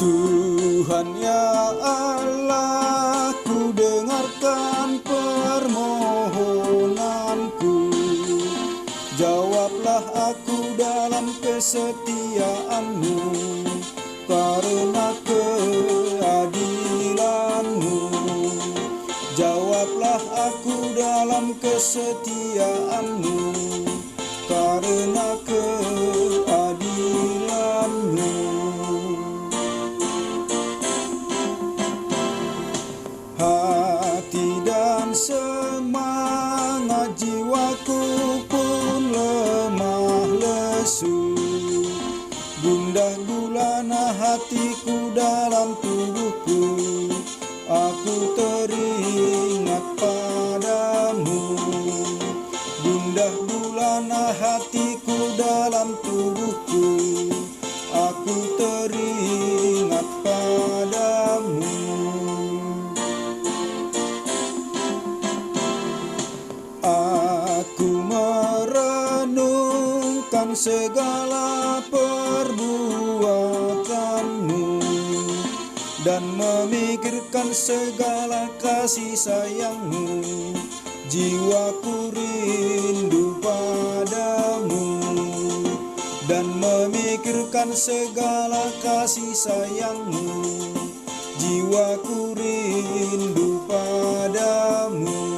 Tuhan ya Allah, ku dengarkan permohonanku. Jawablah aku dalam kesetiaan-Mu, karena keadilan-Mu. Jawablah aku dalam kesetiaan-Mu, karena keadilan-Mu. Hati dan semangat jiwaku pun lemah lesu. Gundah gulana hatiku dalam tubuhku, aku teringat padamu. Gundah gulana hatiku dalam tubuhku, aku teringat padamu. Aku merenungkan segala perbuatan-Mu dan memikirkan segala kasih sayang-Mu. Jiwaku rindu padamu dan memikirkan segala kasih sayang-Mu. Jiwaku rindu padamu.